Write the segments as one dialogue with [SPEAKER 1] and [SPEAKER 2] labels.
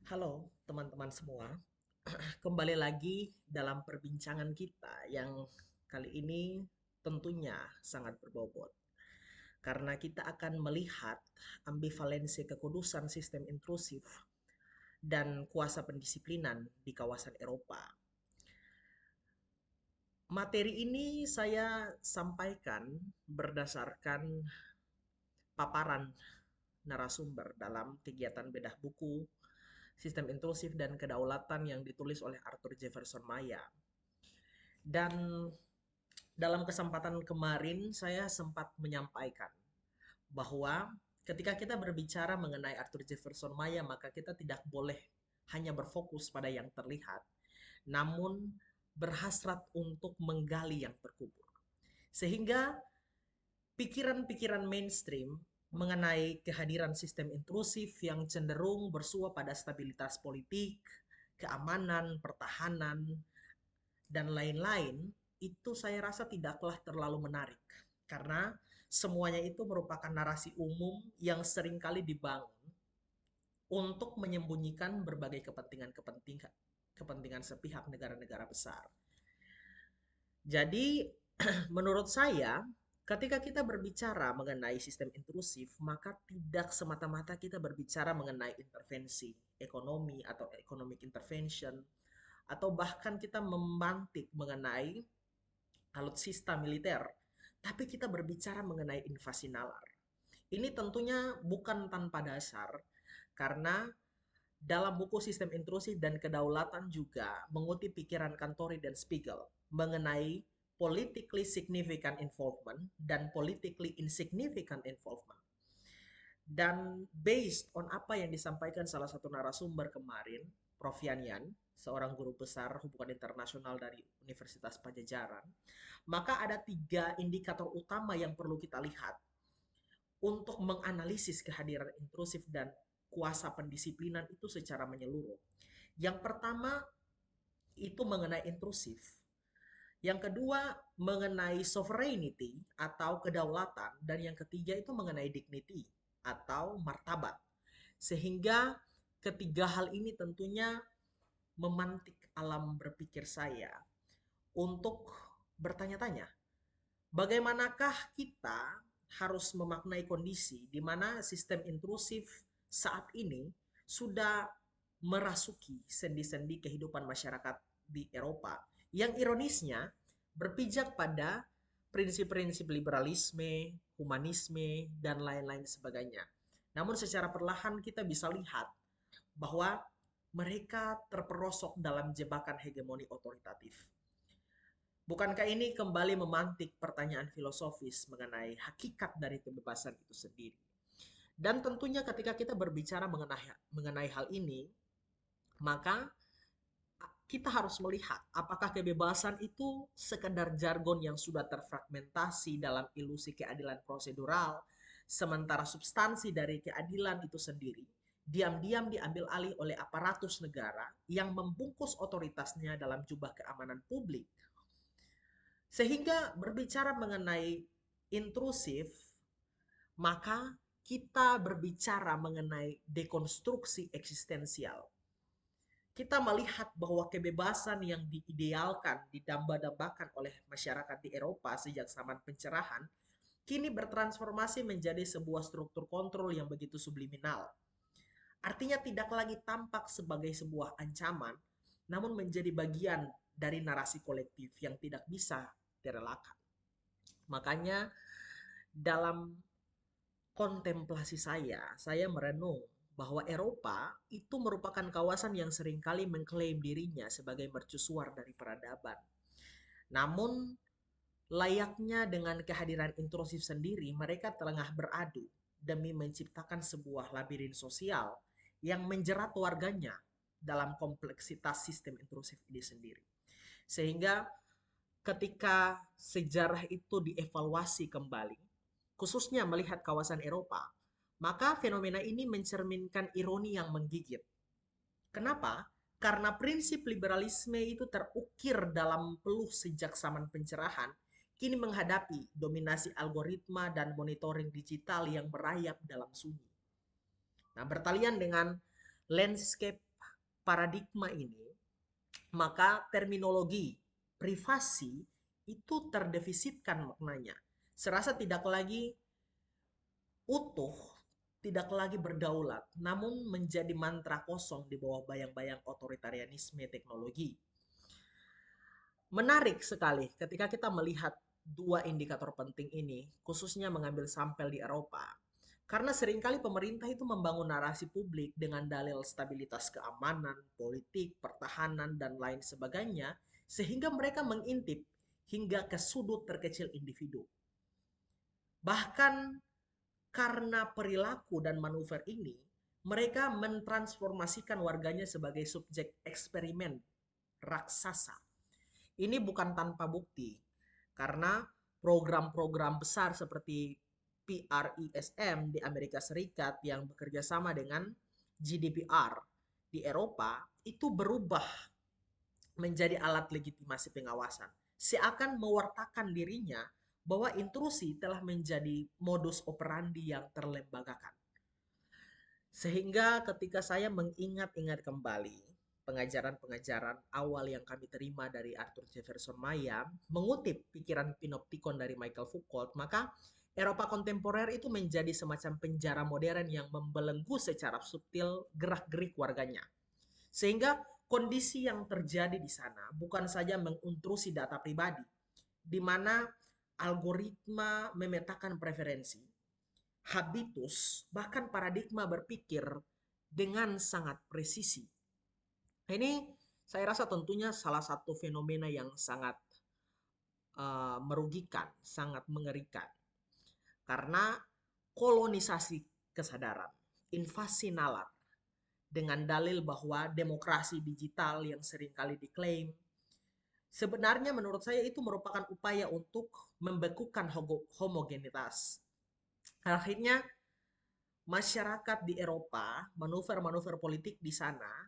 [SPEAKER 1] Halo teman-teman semua, kembali lagi dalam perbincangan kita yang kali ini tentunya sangat berbobot. Karena kita akan melihat ambivalensi kekudusan sistem intrusif dan kuasa pendisiplinan di kawasan Eropa. Materi ini saya sampaikan berdasarkan paparan narasumber dalam kegiatan bedah buku Sistem Intrusif dan Kedaulatan yang ditulis oleh Arthur Jefferson Maya. Dan dalam kesempatan kemarin saya sempat menyampaikan bahwa ketika kita berbicara mengenai Arthur Jefferson Maya, maka kita tidak boleh hanya berfokus pada yang terlihat, namun berhasrat untuk menggali yang terkubur. Sehingga pikiran-pikiran mainstream mengenai kehadiran sistem intrusif yang cenderung bersua pada stabilitas politik, keamanan, pertahanan, dan lain-lain, itu saya rasa tidaklah terlalu menarik. Karena semuanya itu merupakan narasi umum yang seringkali dibangun untuk menyembunyikan berbagai kepentingan-kepentingan kepentingan sepihak negara-negara besar. Jadi, menurut saya, ketika kita berbicara mengenai sistem intrusif, maka tidak semata-mata kita berbicara mengenai intervensi ekonomi atau economic intervention, atau bahkan kita memantik mengenai alutsista militer, tapi kita berbicara mengenai invasi nalar. Ini tentunya bukan tanpa dasar, karena dalam buku Sistem Intrusif dan Kedaulatan juga mengutip pikiran Cantori dan Spiegel mengenai politically significant involvement dan politically insignificant involvement. Dan based on apa yang disampaikan salah satu narasumber kemarin, Prof. Yanyan, seorang guru besar hubungan internasional dari Universitas Pajajaran, maka ada tiga indikator utama yang perlu kita lihat untuk menganalisis kehadiran intrusif dan kuasa pendisiplinan itu secara menyeluruh. Yang pertama itu mengenai intrusif. Yang kedua mengenai sovereignty atau kedaulatan, dan yang ketiga itu mengenai dignity atau martabat. Sehingga ketiga hal ini tentunya memantik alam berpikir saya untuk bertanya-tanya, bagaimanakah kita harus memaknai kondisi di mana sistem intrusif saat ini sudah merasuki sendi-sendi kehidupan masyarakat di Eropa yang ironisnya berpijak pada prinsip-prinsip liberalisme, humanisme, dan lain-lain sebagainya. Namun secara perlahan kita bisa lihat bahwa mereka terperosok dalam jebakan hegemoni otoritatif. Bukankah ini kembali memantik pertanyaan filosofis mengenai hakikat dari kebebasan itu sendiri? Dan tentunya ketika kita berbicara mengenai hal ini, maka kita harus melihat apakah kebebasan itu sekedar jargon yang sudah terfragmentasi dalam ilusi keadilan prosedural, sementara substansi dari keadilan itu sendiri diam-diam diambil alih oleh aparatus negara yang membungkus otoritasnya dalam jubah keamanan publik. Sehingga berbicara mengenai intrusif, maka kita berbicara mengenai dekonstruksi eksistensial. Kita melihat bahwa kebebasan yang diidealkan, didamba-dambakan oleh masyarakat di Eropa sejak zaman pencerahan, kini bertransformasi menjadi sebuah struktur kontrol yang begitu subliminal. Artinya tidak lagi tampak sebagai sebuah ancaman, namun menjadi bagian dari narasi kolektif yang tidak bisa direlakan. Makanya dalam kontemplasi saya merenung bahwa Eropa itu merupakan kawasan yang seringkali mengklaim dirinya sebagai mercusuar dari peradaban. Namun, layaknya dengan kehadiran intrusif sendiri, mereka tengah beradu demi menciptakan sebuah labirin sosial yang menjerat warganya dalam kompleksitas sistem intrusif ini sendiri. Sehingga ketika sejarah itu dievaluasi kembali, khususnya melihat kawasan Eropa, maka fenomena ini mencerminkan ironi yang menggigit. Kenapa? Karena prinsip liberalisme itu terukir dalam peluh sejak zaman pencerahan, kini menghadapi dominasi algoritma dan monitoring digital yang merayap dalam sunyi. Nah, bertalian dengan landscape paradigma ini, maka terminologi privasi itu terdefisitkan maknanya. Serasa tidak lagi utuh, tidak lagi berdaulat, namun menjadi mantra kosong di bawah bayang-bayang otoritarianisme teknologi. Menarik sekali ketika kita melihat dua indikator penting ini, khususnya mengambil sampel di Eropa. Karena seringkali pemerintah itu membangun narasi publik dengan dalil stabilitas keamanan, politik, pertahanan, dan lain sebagainya, sehingga mereka mengintip hingga ke sudut terkecil individu. Bahkan karena perilaku dan manuver ini, mereka mentransformasikan warganya sebagai subjek eksperimen raksasa. Ini bukan tanpa bukti, karena program-program besar seperti PRISM di Amerika Serikat yang bekerja sama dengan GDPR di Eropa itu berubah menjadi alat legitimasi pengawasan. Seakan mewartakan dirinya bahwa intrusi telah menjadi modus operandi yang terlembagakan. Sehingga ketika saya mengingat-ingat kembali pengajaran-pengajaran awal yang kami terima dari Arthur Jefferson Maya, mengutip pikiran Panopticon dari Michael Foucault, maka Eropa kontemporer itu menjadi semacam penjara modern yang membelenggu secara subtil gerak-gerik warganya. Sehingga kondisi yang terjadi di sana bukan saja mengintrusi data pribadi, di mana algoritma memetakan preferensi, habitus, bahkan paradigma berpikir dengan sangat presisi. Ini saya rasa tentunya salah satu fenomena yang sangat merugikan, sangat mengerikan. Karena kolonisasi kesadaran, invasi nalar, dengan dalil bahwa demokrasi digital yang seringkali diklaim, sebenarnya menurut saya itu merupakan upaya untuk membekukan homogenitas. Akhirnya masyarakat di Eropa, manuver-manuver politik di sana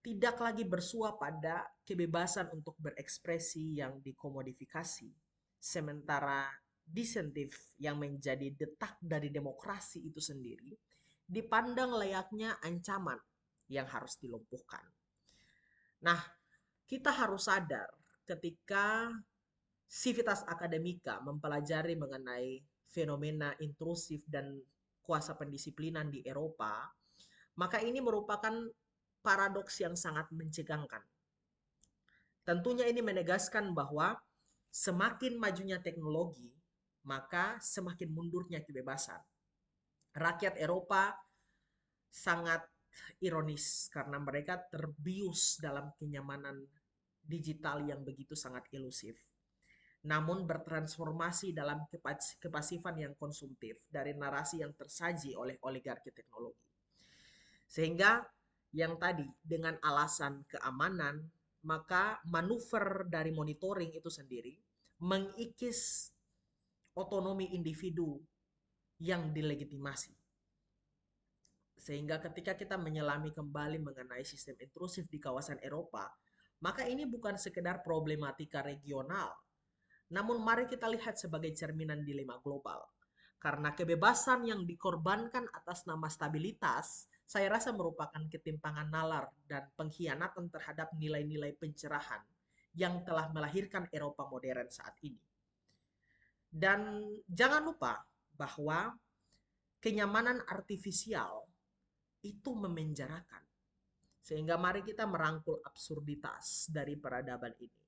[SPEAKER 1] tidak lagi bersua pada kebebasan untuk berekspresi yang dikomodifikasi. Sementara disentif yang menjadi detak dari demokrasi itu sendiri dipandang layaknya ancaman yang harus dilumpuhkan. Nah, kita harus sadar ketika Civitas Akademika mempelajari mengenai fenomena intrusif dan kuasa pendisiplinan di Eropa, maka ini merupakan paradoks yang sangat mencegangkan. Tentunya ini menegaskan bahwa semakin majunya teknologi, maka semakin mundurnya kebebasan. Rakyat Eropa sangat ironis karena mereka terbius dalam kenyamanan digital yang begitu sangat ilusif, namun bertransformasi dalam kepasifan yang konsumtif dari narasi yang tersaji oleh oligarki teknologi. Sehingga yang tadi dengan alasan keamanan, maka manuver dari monitoring itu sendiri mengikis otonomi individu yang dilegitimasi. Sehingga ketika kita menyelami kembali mengenai sistem intrusif di kawasan Eropa, maka ini bukan sekedar problematika regional, namun mari kita lihat sebagai cerminan dilema global. Karena kebebasan yang dikorbankan atas nama stabilitas, saya rasa merupakan ketimpangan nalar dan pengkhianatan terhadap nilai-nilai pencerahan yang telah melahirkan Eropa modern saat ini. Dan jangan lupa bahwa kenyamanan artifisial itu memenjarakan. Sehingga mari kita merangkul absurditas dari peradaban ini.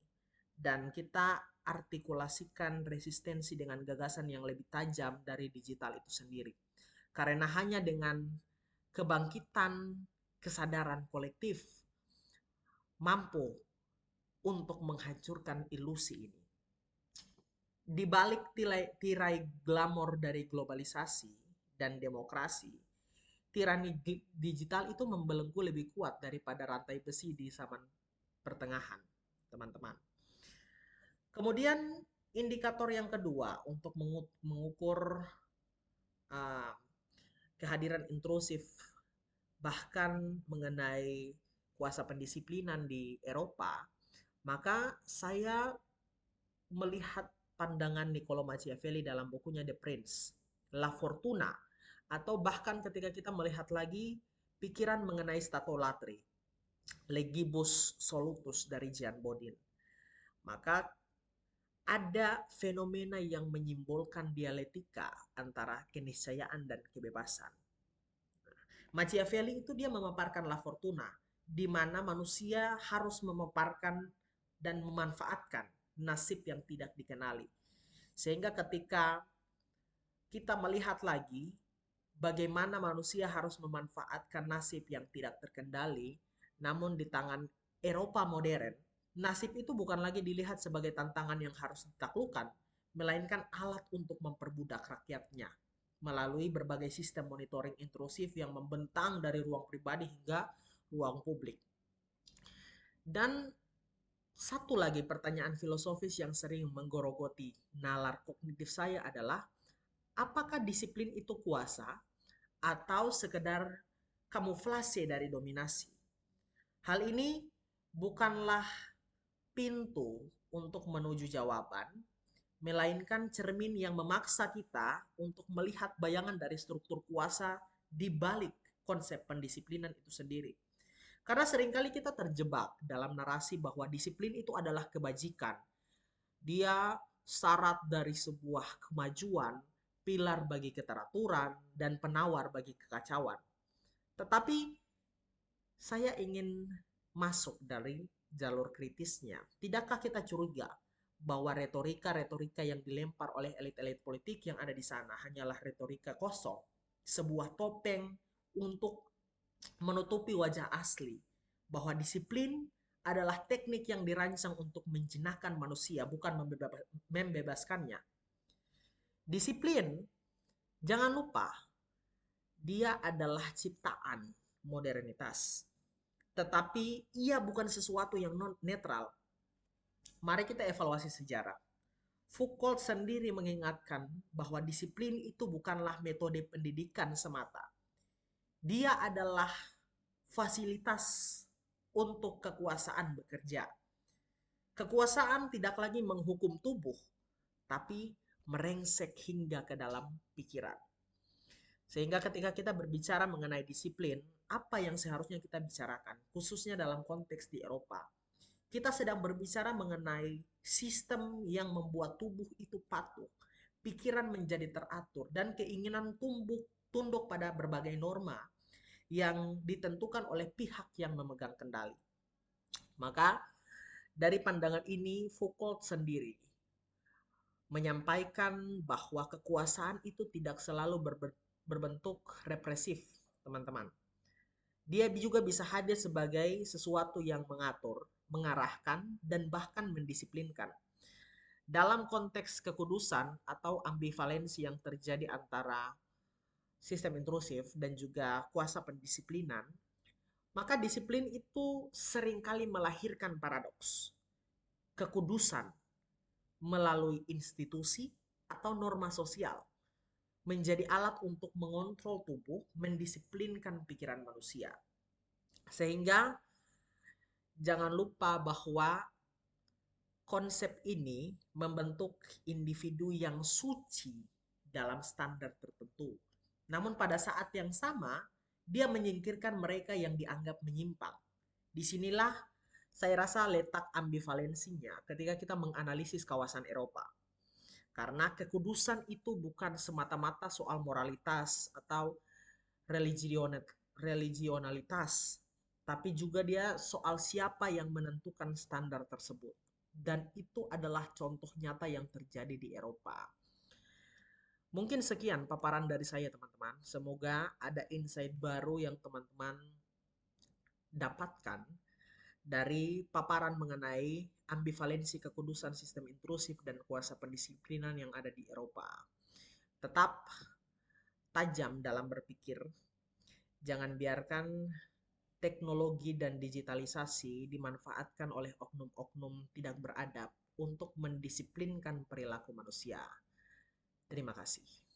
[SPEAKER 1] Dan kita artikulasikan resistensi dengan gagasan yang lebih tajam dari digital itu sendiri. Karena hanya dengan kebangkitan kesadaran kolektif mampu untuk menghancurkan ilusi ini. Di balik tirai glamor dari globalisasi dan demokrasi, tirani digital itu membelenggu lebih kuat daripada rantai besi di zaman pertengahan, teman-teman. Kemudian indikator yang kedua untuk mengukur uh, kehadiran intrusif bahkan mengenai kuasa pendisiplinan di Eropa, maka saya melihat pandangan Niccolo Machiavelli dalam bukunya The Prince, La Fortuna, atau bahkan ketika kita melihat lagi pikiran mengenai statolatri. legibus solutus dari Jean Bodin. Maka ada fenomena yang menyimbolkan dialektika antara keniscayaan dan kebebasan. Machiavelli itu dia memaparkan La Fortuna, di mana manusia harus memaparkan dan memanfaatkan nasib yang tidak dikenali. Sehingga ketika kita melihat lagi bagaimana manusia harus memanfaatkan nasib yang tidak terkendali, namun di tangan Eropa modern, nasib itu bukan lagi dilihat sebagai tantangan yang harus ditaklukkan, melainkan alat untuk memperbudak rakyatnya melalui berbagai sistem monitoring intrusif yang membentang dari ruang pribadi hingga ruang publik. Dan satu lagi pertanyaan filosofis yang sering menggorogoti nalar kognitif saya adalah, apakah disiplin itu kuasa atau sekedar kamuflase dari dominasi? Hal ini bukanlah pintu untuk menuju jawaban, melainkan cermin yang memaksa kita untuk melihat bayangan dari struktur kuasa di balik konsep pendisiplinan itu sendiri. Karena seringkali kita terjebak dalam narasi bahwa disiplin itu adalah kebajikan. Dia syarat dari sebuah kemajuan, pilar bagi keteraturan, dan penawar bagi kekacauan. Tetapi saya ingin masuk dari jalur kritisnya. Tidakkah kita curiga bahwa retorika-retorika yang dilempar oleh elit-elit politik yang ada di sana hanyalah retorika kosong, sebuah topeng untuk menutupi wajah asli, bahwa disiplin adalah teknik yang dirancang untuk menjinakkan manusia, bukan membebaskannya. Disiplin, jangan lupa, dia adalah ciptaan modernitas. Tetapi ia bukan sesuatu yang non netral. Mari kita evaluasi sejarah. Foucault sendiri mengingatkan bahwa disiplin itu bukanlah metode pendidikan semata. Dia adalah fasilitas untuk kekuasaan bekerja. Kekuasaan tidak lagi menghukum tubuh, tapi merengsek hingga ke dalam pikiran. Sehingga ketika kita berbicara mengenai disiplin, apa yang seharusnya kita bicarakan, khususnya dalam konteks di Eropa, kita sedang berbicara mengenai sistem yang membuat tubuh itu patuh, pikiran menjadi teratur, dan keinginan tunduk pada berbagai norma yang ditentukan oleh pihak yang memegang kendali. Maka dari pandangan ini, Foucault sendiri menyampaikan bahwa kekuasaan itu tidak selalu berbentuk represif, teman-teman. Dia juga bisa hadir sebagai sesuatu yang mengatur, mengarahkan, dan bahkan mendisiplinkan. Dalam konteks kekudusan atau ambivalensi yang terjadi antara sistem intrusif dan juga kuasa pendisiplinan, maka disiplin itu seringkali melahirkan paradoks. Kekudusan melalui institusi atau norma sosial menjadi alat untuk mengontrol tubuh, mendisiplinkan pikiran manusia. Sehingga jangan lupa bahwa konsep ini membentuk individu yang suci dalam standar tertentu. Namun pada saat yang sama, dia menyingkirkan mereka yang dianggap menyimpang. Disinilah saya rasa letak ambivalensinya ketika kita menganalisis kawasan Eropa. Karena kekudusan itu bukan semata-mata soal moralitas atau religionalitas, tapi juga dia soal siapa yang menentukan standar tersebut. Dan itu adalah contoh nyata yang terjadi di Eropa. Mungkin sekian paparan dari saya, teman-teman. Semoga ada insight baru yang teman-teman dapatkan dari paparan mengenai ambivalensi kekudusan sistem intrusif dan kuasa pendisiplinan yang ada di Eropa. Tetap tajam dalam berpikir. Jangan biarkan teknologi dan digitalisasi dimanfaatkan oleh oknum-oknum tidak beradab untuk mendisiplinkan perilaku manusia. Terima kasih.